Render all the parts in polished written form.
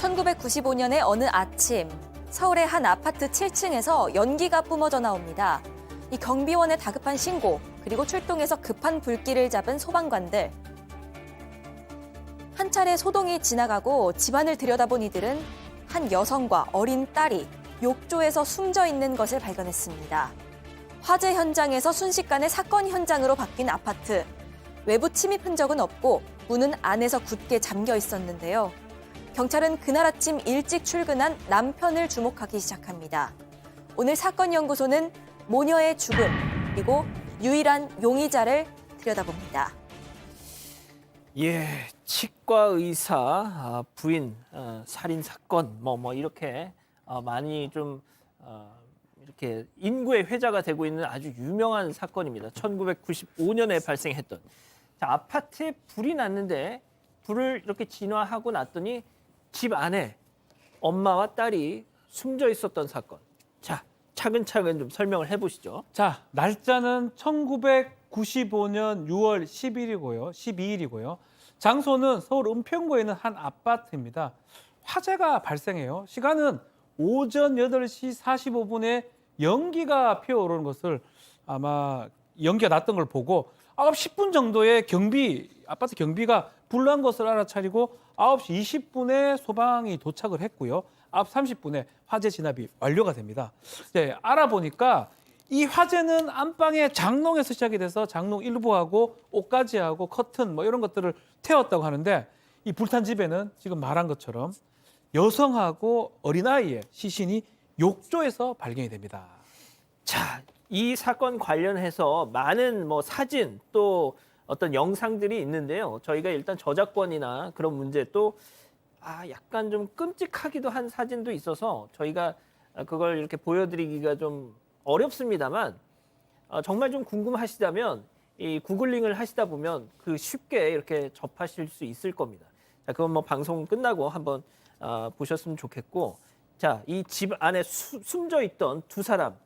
1995년의 어느 아침, 서울의 한 아파트 7층에서 연기가 뿜어져 나옵니다. 이 경비원의 다급한 신고, 그리고 출동해서 급한 불길을 잡은 소방관들. 한 차례 소동이 지나가고 집안을 들여다본 이들은 한 여성과 어린 딸이 욕조에서 숨져 있는 것을 발견했습니다. 화재 현장에서 순식간에 사건 현장으로 바뀐 아파트. 외부 침입 흔적은 없고 문은 안에서 굳게 잠겨 있었는데요. 경찰은 그날 아침 일찍 출근한 남편을 주목하기 시작합니다. 오늘 사건 연구소는 모녀의 죽음, 그리고 유일한 용의자를 들여다봅니다. 예, 치과 의사 부인 살인 사건 이렇게 많이 좀 이렇게 인구의 회자가 되고 있는 아주 유명한 사건입니다. 1995년에 발생했던. 자, 아파트에 불이 났는데 불을 이렇게 진화하고 났더니 집 안에 엄마와 딸이 숨져 있었던 사건. 자, 차근차근 좀 설명을 해보시죠. 자, 날짜는 1995년 6월 10일이고요. 12일이고요. 장소는 서울 은평구에 있는 한 아파트입니다. 화재가 발생해요. 시간은 오전 8시 45분에 연기가 피어오르는 것을 아마 연기가 났던 걸 보고 9시 10분 정도에 아파트 경비가 불난 것을 알아차리고 9시 20분에 소방이 도착을 했고요. 9시 30분에 화재 진압이 완료가 됩니다. 네, 알아보니까 이 화재는 안방의 장롱에서 시작이 돼서 장롱 일부하고 옷가지하고 커튼 이런 것들을 태웠다고 하는데 이 불탄 집에는 지금 말한 것처럼 여성하고 어린아이의 시신이 욕조에서 발견이 됩니다. 자, 이 사건 관련해서 많은 사진 또 어떤 영상들이 있는데요. 저희가 일단 저작권이나 그런 문제 또 약간 좀 끔찍하기도 한 사진도 있어서 저희가 그걸 이렇게 보여드리기가 좀 어렵습니다만 정말 좀 궁금하시다면 이 구글링을 하시다 보면 그 쉽게 이렇게 접하실 수 있을 겁니다. 자, 그건 방송 끝나고 한번 보셨으면 좋겠고, 자, 이 집 안에 숨져 있던 두 사람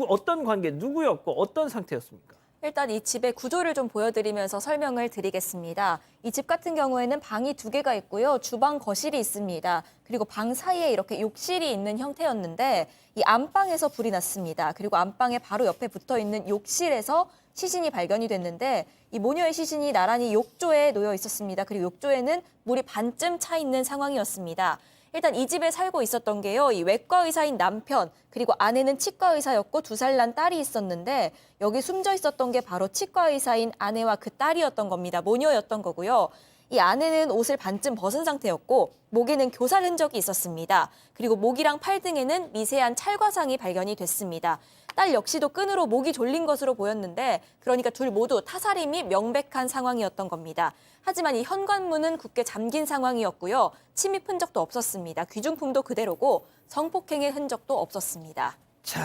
어떤 관계, 누구였고 어떤 상태였습니까? 일단 이 집의 구조를 좀 보여드리면서 설명을 드리겠습니다. 이 집 같은 경우에는 방이 2개가 있고요. 주방, 거실이 있습니다. 그리고 방 사이에 이렇게 욕실이 있는 형태였는데 이 안방에서 불이 났습니다. 그리고 안방에 바로 옆에 붙어 있는 욕실에서 시신이 발견이 됐는데 이 모녀의 시신이 나란히 욕조에 놓여 있었습니다. 그리고 욕조에는 물이 반쯤 차 있는 상황이었습니다. 일단 이 집에 살고 있었던 게요. 이 외과 의사인 남편, 그리고 아내는 치과 의사였고 2살 난 딸이 있었는데 여기 숨져 있었던 게 바로 치과 의사인 아내와 그 딸이었던 겁니다. 모녀였던 거고요. 이 아내는 옷을 반쯤 벗은 상태였고 목에는 교살 흔적이 있었습니다. 그리고 목이랑 팔 등에는 미세한 찰과상이 발견이 됐습니다. 딸 역시도 끈으로 목이 졸린 것으로 보였는데 그러니까 둘 모두 타살임이 명백한 상황이었던 겁니다. 하지만 이 현관문은 굳게 잠긴 상황이었고요. 침입 흔적도 없었습니다. 귀중품도 그대로고 성폭행의 흔적도 없었습니다. 자,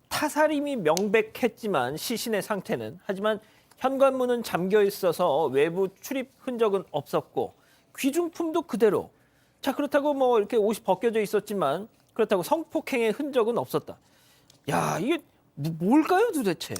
타살임이 명백했지만 시신의 상태는 하지만 현관문은 잠겨 있어서 외부 출입 흔적은 없었고 귀중품도 그대로. 자, 그렇다고 이렇게 옷이 벗겨져 있었지만 그렇다고 성폭행의 흔적은 없었다. 야, 이게 뭘까요 도대체?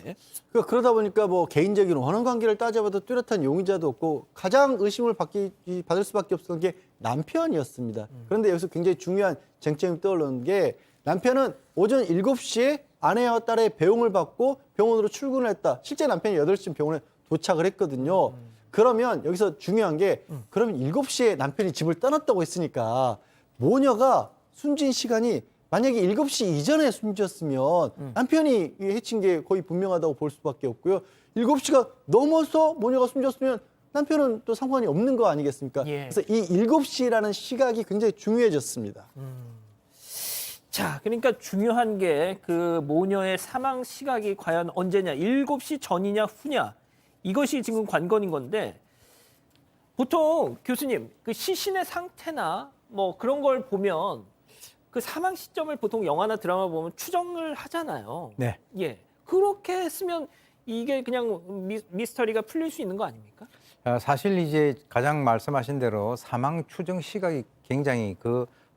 그러다 보니까 개인적인 원한 관계를 따져봐도 뚜렷한 용의자도 없고 가장 의심을 받을 수밖에 없었던 게 남편이었습니다. 그런데 여기서 굉장히 중요한 쟁점이 떠오르는 게 남편은 오전 7시에 아내와 딸의 배웅을 받고 병원으로 출근을 했다. 실제 남편이 8시쯤 병원에 도착을 했거든요. 그러면 여기서 중요한 게 그러면 7시에 남편이 집을 떠났다고 했으니까 모녀가 숨진 시간이 만약에 7시 이전에 숨졌으면 남편이 해친 게 거의 분명하다고 볼 수밖에 없고요. 7시가 넘어서 모녀가 숨졌으면 남편은 또 상관이 없는 거 아니겠습니까? 예. 그래서 이 7시라는 시각이 굉장히 중요해졌습니다. 자, 그러니까 중요한 게 그 모녀의 사망 시각이 과연 언제냐, 7시 전이냐 후냐, 이것이 지금 관건인 건데 보통 교수님 그 시신의 상태나 그런 걸 보면 그 사망 시점을 보통 영화나 드라마 보면 추정을 하잖아요. 네. 예, 그렇게 했으면 이게 그냥 미스터리가 풀릴 수 있는 거 아닙니까? 사실 이제 가장 말씀하신 대로 사망 추정 시각이 굉장히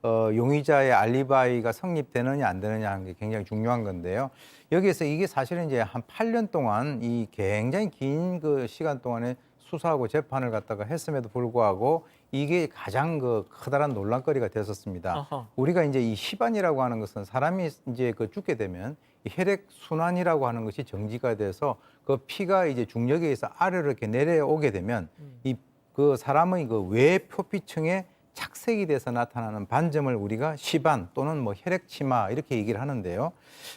용의자의 알리바이가 성립되느냐 안 되느냐 하는 게 굉장히 중요한 건데요. 여기에서 이게 사실은 이제 한 8년 동안 이 굉장히 긴 그 시간 동안에 수사하고 재판을 갖다가 했음에도 불구하고 이게 가장 그 커다란 논란거리가 됐었습니다. 아하. 우리가 이제 이 시반이라고 하는 것은 사람이 이제 그 죽게 되면 이 혈액 순환이라고 하는 것이 정지가 돼서 그 피가 이제 중력에 의해서 아래로 이렇게 내려오게 되면 이 그 사람의 그 외 표피층에 착색이 돼서 나타나는 반점을 우리가 시반 또는 뭐 혈액 치마 이렇게 얘기를 하는데요.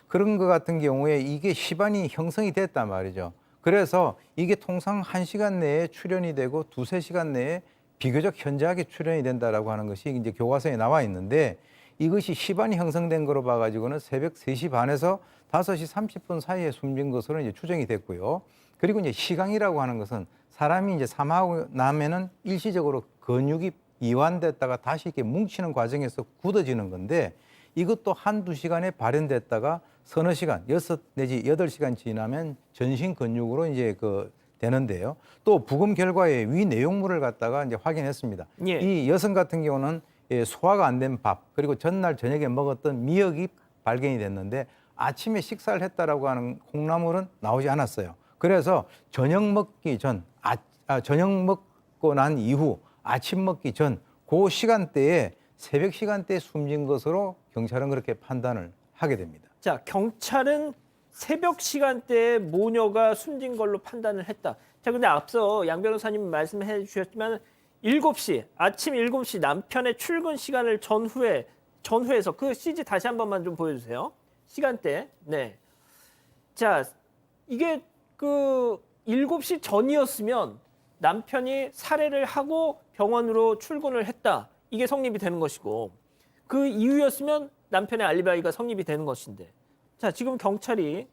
그런 것 같은 경우에 이게 시반이 형성이 됐단 말이죠. 그래서 이게 통상 1시간 내에 출현이 되고 2~3시간 내에 비교적 현저하게 출현이 된다라고 하는 것이 이제 교과서에 나와 있는데 이것이 시반이 형성된 거로 봐가지고는 새벽 3시 반에서 5시 30분 사이에 숨진 것으로 이제 추정이 됐고요. 그리고 이제 시강이라고 하는 것은 사람이 이제 사망하고 나면은 일시적으로 근육이 이완됐다가 다시 이렇게 뭉치는 과정에서 굳어지는 건데 이것도 1~2시간에 발현됐다가 서너 시간, 6 내지 8시간 지나면 전신 근육으로 이제 그 되는데요. 또 부검 결과에 위 내용물을 갖다가 이제 확인했습니다. 예. 이 여성 같은 경우는 소화가 안 된 밥 그리고 전날 저녁에 먹었던 미역이 발견이 됐는데 아침에 식사를 했다라고 하는 콩나물은 나오지 않았어요. 그래서 저녁 먹기 전, 저녁 먹고 난 이후 아침 먹기 전 그 시간대에 새벽 시간대에 숨진 것으로 경찰은 그렇게 판단을 하게 됩니다. 자, 경찰은 새벽 시간대에 모녀가 숨진 걸로 판단을 했다. 자, 근데 앞서 양 변호사님 말씀해 주셨지만 7시, 아침 7시 남편의 출근 시간을 전후해서 그 CG 다시 한 번만 좀 보여주세요. 시간대. 네. 자, 이게 그 7시 전이었으면 남편이 살해를 하고 병원으로 출근을 했다. 이게 성립이 되는 것이고 그 이후였으면 남편의 알리바이가 성립이 되는 것인데 자, 지금 경찰이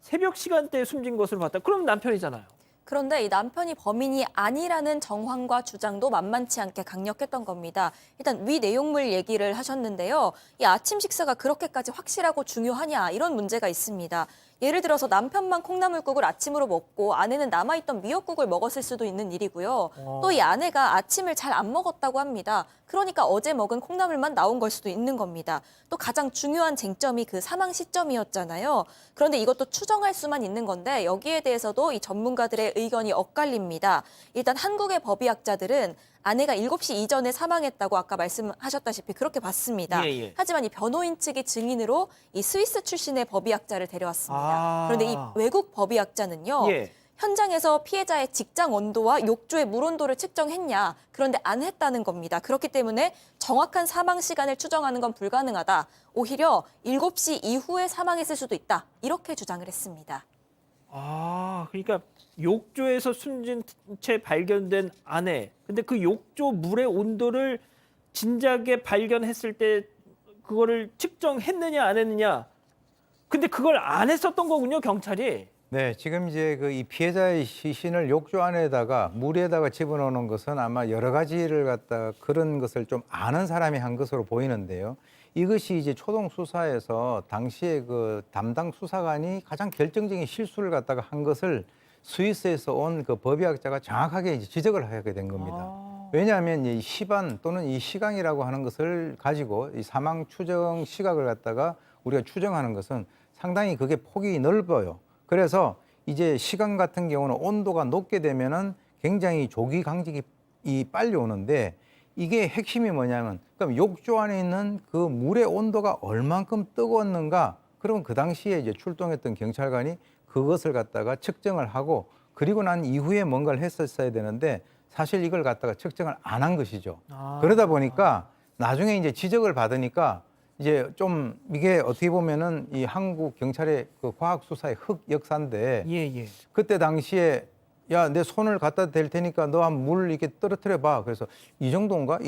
새벽 시간대에 숨진 것으로 봤다. 그럼 남편이잖아요. 그런데 이 남편이 범인이 아니라는 정황과 주장도 만만치 않게 강력했던 겁니다. 일단 위 내용물 얘기를 하셨는데요. 이 아침 식사가 그렇게까지 확실하고 중요하냐 이런 문제가 있습니다. 예를 들어서 남편만 콩나물국을 아침으로 먹고 아내는 남아있던 미역국을 먹었을 수도 있는 일이고요. 또 이 아내가 아침을 잘 안 먹었다고 합니다. 그러니까 어제 먹은 콩나물만 나온 걸 수도 있는 겁니다. 또 가장 중요한 쟁점이 그 사망 시점이었잖아요. 그런데 이것도 추정할 수만 있는 건데 여기에 대해서도 이 전문가들의 의견이 엇갈립니다. 일단 한국의 법의학자들은 아내가 7시 이전에 사망했다고 아까 말씀하셨다시피 그렇게 봤습니다. 예, 예. 하지만 이 변호인 측이 증인으로 이 스위스 출신의 법의학자를 데려왔습니다. 아. 그런데 이 외국 법의학자는요. 예. 현장에서 피해자의 직장 온도와 욕조의 물 온도를 측정했냐. 그런데 안 했다는 겁니다. 그렇기 때문에 정확한 사망 시간을 추정하는 건 불가능하다. 오히려 7시 이후에 사망했을 수도 있다. 이렇게 주장을 했습니다. 아, 그러니까 욕조에서 숨진 채 발견된 아내. 근데 그 욕조 물의 온도를 진작에 발견했을 때 그거를 측정했느냐 안 했느냐. 근데 그걸 안 했었던 거군요, 경찰이. 네, 지금 이제 그 이 피해자의 시신을 욕조 안에다가 물에다가 집어넣는 것은 아마 여러 가지를 갖다가 그런 것을 좀 아는 사람이 한 것으로 보이는데요. 이것이 이제 초동 수사에서 당시에 그 담당 수사관이 가장 결정적인 실수를 갖다가 한 것을 스위스에서 온 그 법의학자가 정확하게 이제 지적을 하게 된 겁니다. 왜냐하면 이 시반 또는 이 시강이라고 하는 것을 가지고 이 사망 추정 시각을 갖다가 우리가 추정하는 것은 상당히 그게 폭이 넓어요. 그래서 이제 시간 같은 경우는 온도가 높게 되면은 굉장히 조기 강직이 빨리 오는데 이게 핵심이 뭐냐면 그럼 욕조 안에 있는 그 물의 온도가 얼만큼 뜨거웠는가 그러면 그 당시에 이제 출동했던 경찰관이 그것을 갖다가 측정을 하고 그리고 난 이후에 뭔가를 했었어야 되는데 사실 이걸 갖다가 측정을 안 한 것이죠. 그러다 보니까 나중에 이제 지적을 받으니까 이제 좀 이게 어떻게 보면은 이 한국 경찰의 그 과학 수사의 흑역사인데 예. 그때 당시에 야, 내 손을 갖다 댈 테니까 너 한 물 이렇게 떨어뜨려 봐. 그래서 이 정도인가?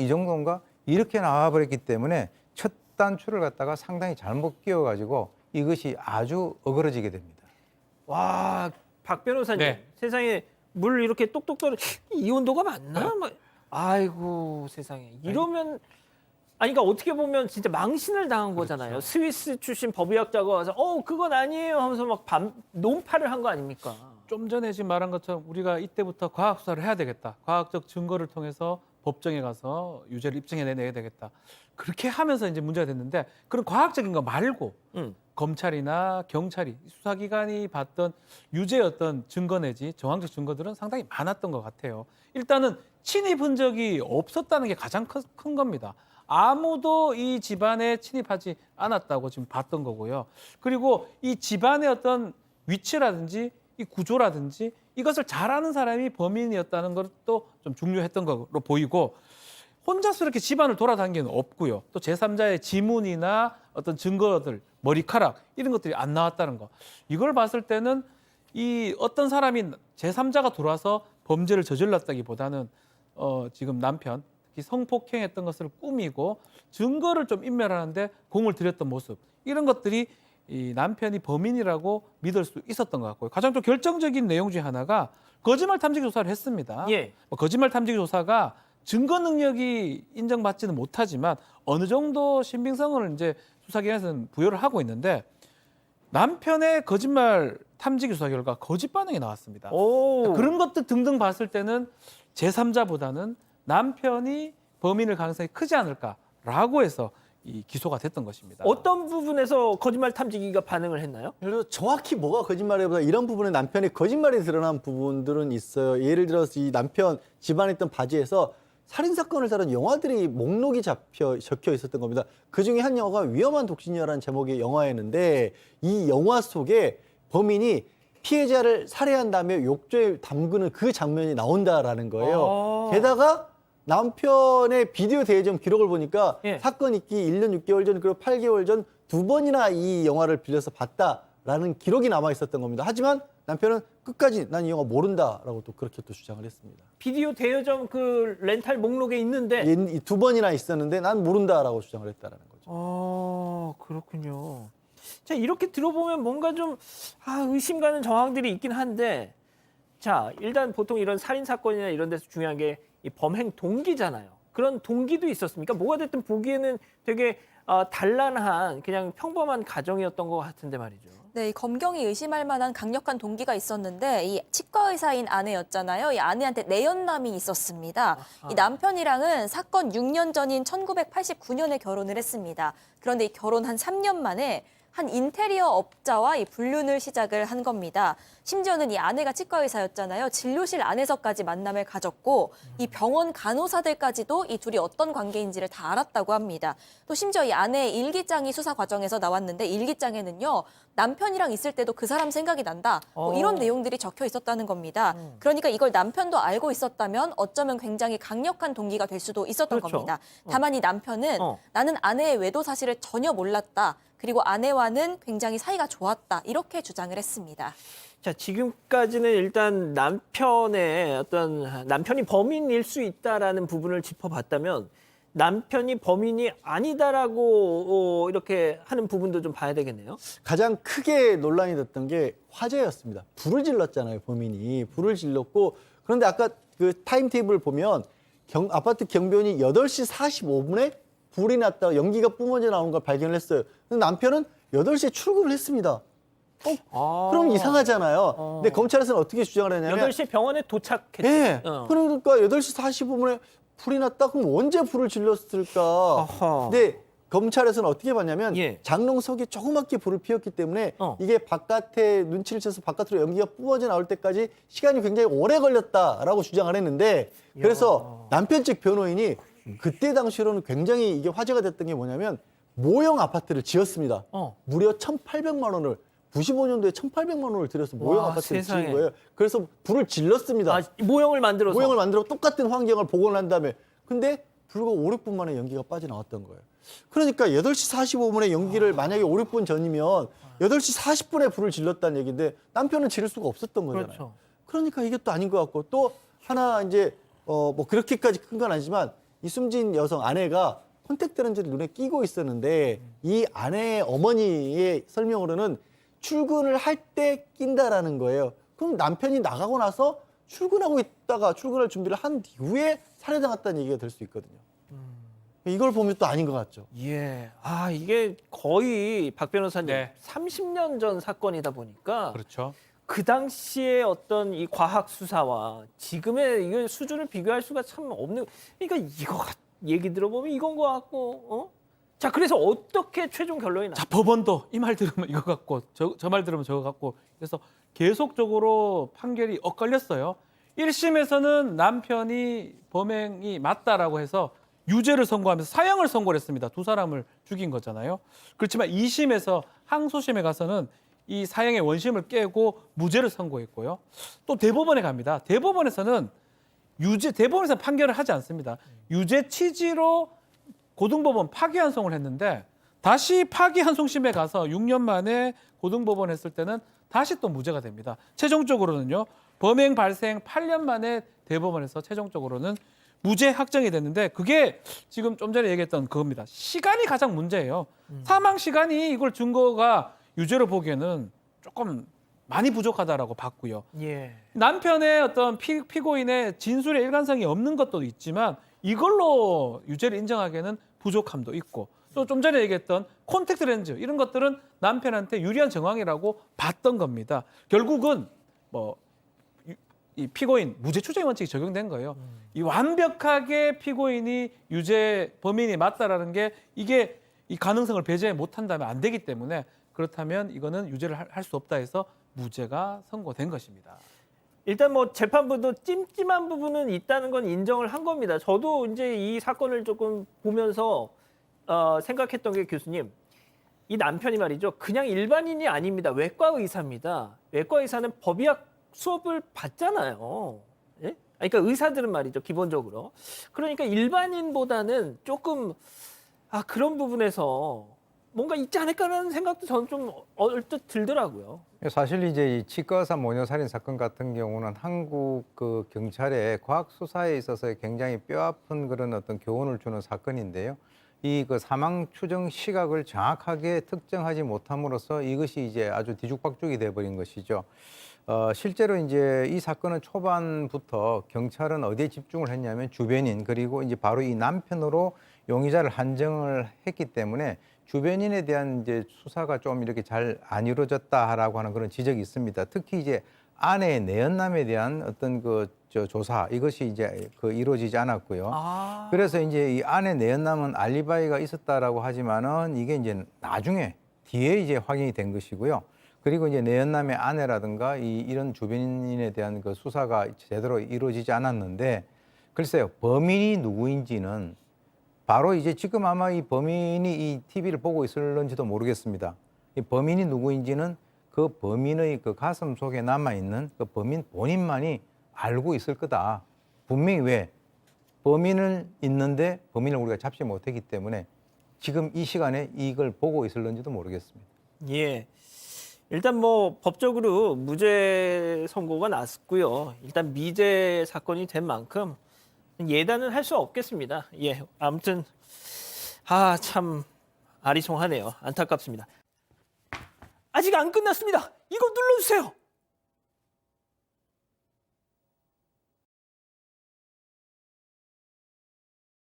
이렇게 나와 버렸기 때문에 첫 단추를 갖다가 상당히 잘못 끼워 가지고 이것이 아주 어그러지게 됩니다. 와, 박 변호사님. 네. 세상에 물 이렇게 똑똑 떨어 이 온도가 맞나? 뭐, 아이고, 세상에. 이러면 아니, 그러니까 어떻게 보면 진짜 망신을 당한 거잖아요. 스위스 출신 법의학자가 와서 그건 아니에요 하면서 막 논파를 한 거 아닙니까? 좀 전에 지금 말한 것처럼 우리가 이때부터 과학 수사를 해야 되겠다. 과학적 증거를 통해서 법정에 가서 유죄를 입증해내야 되겠다. 그렇게 하면서 이제 문제가 됐는데 그런 과학적인 거 말고 검찰이나 경찰이 수사기관이 봤던 유죄의 어떤 증거 내지 정황적 증거들은 상당히 많았던 것 같아요. 일단은 침입 흔적이 없었다는 게 가장 큰 겁니다. 아무도 이 집안에 침입하지 않았다고 지금 봤던 거고요. 그리고 이 집안의 어떤 위치라든지 이 구조라든지 이것을 잘 아는 사람이 범인이었다는 것도 좀 중요했던 거로 보이고 혼자서 이렇게 집안을 돌아다니는 게 없고요. 또 제3자의 지문이나 어떤 증거들, 머리카락 이런 것들이 안 나왔다는 거. 이걸 봤을 때는 이 어떤 사람이 제3자가 들어와서 범죄를 저질렀다기보다는 지금 남편, 특히 성폭행했던 것을 꾸미고 증거를 좀 인멸하는데 공을 들였던 모습 이런 것들이 이 남편이 범인이라고 믿을 수 있었던 것 같고요. 가장 좀 결정적인 내용 중에 하나가 거짓말 탐지기 조사를 했습니다. 예. 거짓말 탐지기 조사가 증거 능력이 인정받지는 못하지만 어느 정도 신빙성을 이제 수사기관에서는 부여를 하고 있는데 남편의 거짓말 탐지기 조사 결과 거짓 반응이 나왔습니다. 오. 그런 것들 등등 봤을 때는 제3자보다는 남편이 범인일 가능성이 크지 않을까라고 해서 이 기소가 됐던 것입니다. 어떤 부분에서 거짓말 탐지기가 반응을 했나요? 예를 들어 정확히 뭐가 거짓말이보다 이런 부분에 남편의 거짓말이 드러난 부분들은 있어요. 예를 들어서 이 남편 집안에 있던 바지에서 살인 사건을 다룬 영화들이 목록이 적혀 있었던 겁니다. 그 중에 한 영화가 위험한 독신녀라는 제목의 영화였는데 이 영화 속에 범인이 피해자를 살해한 다음에 욕조에 담그는 그 장면이 나온다라는 거예요. 게다가 남편의 비디오 대여점 기록을 보니까 예. 사건 있기 1년 6개월 전 그리고 8개월 전 2번이나 이 영화를 빌려서 봤다라는 기록이 남아 있었던 겁니다. 하지만 남편은 끝까지 난 이 영화 모른다라고 또 그렇게 또 주장을 했습니다. 비디오 대여점 그 렌탈 목록에 있는데. 2번이나 있었는데 난 모른다라고 주장을 했다라는 거죠. 그렇군요. 자, 이렇게 들어보면 뭔가 좀 의심 가는 정황들이 있긴 한데, 자, 일단 보통 이런 살인 사건이나 이런 데서 중요한 게 이 범행 동기잖아요. 그런 동기도 있었습니까? 뭐가 됐든 보기에는 되게 단란한 그냥 평범한 가정이었던 것 같은데 말이죠. 네, 이 검경이 의심할 만한 강력한 동기가 있었는데 이 치과 의사인 아내였잖아요. 이 아내한테 내연남이 있었습니다. 이 남편이랑은 사건 6년 전인 1989년에 결혼을 했습니다. 그런데 이 결혼 한 3년 만에 한 인테리어 업자와 이 불륜을 시작을 한 겁니다. 심지어는 이 아내가 치과 의사였잖아요. 진료실 안에서까지 만남을 가졌고 이 병원 간호사들까지도 이 둘이 어떤 관계인지를 다 알았다고 합니다. 또 심지어 이 아내의 일기장이 수사 과정에서 나왔는데 일기장에는요. 남편이랑 있을 때도 그 사람 생각이 난다. 뭐 이런 내용들이 적혀 있었다는 겁니다. 그러니까 이걸 남편도 알고 있었다면 어쩌면 굉장히 강력한 동기가 될 수도 있었던 그렇죠. 겁니다. 다만 이 남편은 나는 아내의 외도 사실을 전혀 몰랐다. 그리고 아내와는 굉장히 사이가 좋았다. 이렇게 주장을 했습니다. 자, 지금까지는 일단 남편이 범인일 수 있다라는 부분을 짚어봤다면 남편이 범인이 아니다라고 이렇게 하는 부분도 좀 봐야 되겠네요. 가장 크게 논란이 됐던 게 화재였습니다. 불을 질렀잖아요, 범인이. 불을 질렀고 그런데 아까 그 타임테이블 보면 아파트 경비원이 8시 45분에 불이 났다가 연기가 뿜어져 나오는 걸 발견을 했어요. 근데 남편은 8시에 출근을 했습니다. 그럼 이상하잖아요. 근데 검찰에서는 어떻게 주장을 했냐면 8시에 병원에 도착했죠. 예. 어. 그러니까 8시 45분에 불이 났다? 그럼 언제 불을 질렀을까? 어허. 근데 검찰에서는 어떻게 봤냐면 예. 장롱석에 조그맣게 불을 피웠기 때문에 이게 바깥에 눈치를 채서 바깥으로 연기가 뿜어져 나올 때까지 시간이 굉장히 오래 걸렸다라고 주장을 했는데 그래서 남편 측 변호인이 그때 당시로는 굉장히 이게 화제가 됐던 게 뭐냐면 모형 아파트를 지었습니다. 무려 1,800만 원을 95년도에 1,800만 원을 들여서 모형 와, 아파트를 세상에. 지은 거예요. 그래서 불을 질렀습니다. 모형을 만들어서. 모형을 만들어 똑같은 환경을 복원한 다음에 근데 불과 5, 6분 만에 연기가 빠져나왔던 거예요. 그러니까 8시 45분에 연기를 만약에 5, 6분 전이면 8시 40분에 불을 질렀다는 얘기인데 남편은 지를 수가 없었던 거잖아요. 그렇죠. 그러니까 이게 또 아닌 것 같고 또 하나 이제 뭐 그렇게까지 큰 건 아니지만 이 숨진 여성 아내가 컨택트 렌즈를 눈에 끼고 있었는데 이 아내의 어머니의 설명으로는 출근을 할 때 낀다라는 거예요. 그럼 남편이 나가고 나서 출근하고 있다가 출근할 준비를 한 이후에 살해당했다는 얘기가 될 수 있거든요. 이걸 보면 또 아닌 것 같죠. 예. 이게 거의 박 변호사님 네. 30년 전 사건이다 보니까 그렇죠. 그 당시에 어떤 이 과학 수사와 지금의 이거 수준을 비교할 수가 참 없는. 그러니까 이거 얘기 들어보면 이건 것 같고. 자, 그래서 어떻게 최종 결론이 나? 자, 법원도 이 말 들으면 이거 같고 저 말 들으면 저거 같고 그래서 계속적으로 판결이 엇갈렸어요. 1심에서는 남편이 범행이 맞다라고 해서 유죄를 선고하면서 사형을 선고를 했습니다. 두 사람을 죽인 거잖아요. 그렇지만 2심에서 항소심에 가서는 이 사형의 원심을 깨고 무죄를 선고했고요. 또 대법원에 갑니다. 대법원에서는 대법원에서 판결을 하지 않습니다. 유죄 취지로 고등법원 파기환송을 했는데 다시 파기환송심에 가서 6년 만에 고등법원 했을 때는 다시 또 무죄가 됩니다. 최종적으로는요. 범행 발생 8년 만에 대법원에서 최종적으로는 무죄 확정이 됐는데 그게 지금 좀 전에 얘기했던 그겁니다. 시간이 가장 문제예요. 사망 시간이 이걸 증거가 유죄로 보기에는 조금 많이 부족하다라고 봤고요. 예. 남편의 어떤 피고인의 진술의 일관성이 없는 것도 있지만 이걸로 유죄를 인정하기에는 부족함도 있고 또 좀 전에 얘기했던 콘택트 렌즈 이런 것들은 남편한테 유리한 정황이라고 봤던 겁니다. 결국은 이 피고인 무죄 추정 원칙이 적용된 거예요. 이 완벽하게 피고인이 유죄 범인이 맞다라는 게 이게 이 가능성을 배제 못한다면 안 되기 때문에 그렇다면 이거는 유죄를 할 수 없다 해서 무죄가 선고된 것입니다. 일단 뭐 재판부도 찜찜한 부분은 있다는 건 인정을 한 겁니다. 저도 이제 이 사건을 조금 보면서 생각했던 게 교수님, 이 남편이 말이죠. 그냥 일반인이 아닙니다. 외과 의사입니다. 외과 의사는 법의학 수업을 받잖아요. 예? 그러니까 의사들은 말이죠. 기본적으로. 그러니까 일반인보다는 조금 그런 부분에서 뭔가 있지 않을까라는 생각도 저는 좀 얼뜻 들더라고요. 사실 이제 이 치과의사 모녀 살인 사건 같은 경우는 한국 그 경찰의 과학 수사에 있어서 굉장히 뼈아픈 그런 어떤 교훈을 주는 사건인데요. 이 그 사망 추정 시각을 정확하게 특정하지 못함으로써 이것이 이제 아주 뒤죽박죽이 돼버린 것이죠. 실제로 이제 이 사건은 초반부터 경찰은 어디에 집중을 했냐면 주변인 그리고 이제 바로 이 남편으로 용의자를 한정을 했기 때문에 주변인에 대한 이제 수사가 좀 이렇게 잘 안 이루어졌다라고 하는 그런 지적이 있습니다. 특히 이제 아내의 내연남에 대한 어떤 조사 이것이 이제 이루어지지 않았고요. 그래서 이제 이 아내 내연남은 알리바이가 있었다라고 하지만은 이게 이제 나중에 뒤에 이제 확인이 된 것이고요. 그리고 이제 내연남의 아내라든가 이런 주변인에 대한 그 수사가 제대로 이루어지지 않았는데 글쎄요 범인이 누구인지는 바로 이제 지금 아마 이 범인이 이 TV를 보고 있을런지도 모르겠습니다. 이 범인이 누구인지는 그 범인의 그 가슴 속에 남아있는 그 범인 본인만이 알고 있을 거다. 분명히 왜? 범인은 있는데 범인을 우리가 잡지 못했기 때문에 지금 이 시간에 이걸 보고 있을런지도 모르겠습니다. 예. 일단 뭐 법적으로 무죄 선고가 났고요. 일단 미제 사건이 된 만큼 예단은 할 수 없겠습니다. 예. 아무튼 참 아리송하네요. 안타깝습니다. 아직 안 끝났습니다. 이거 눌러주세요.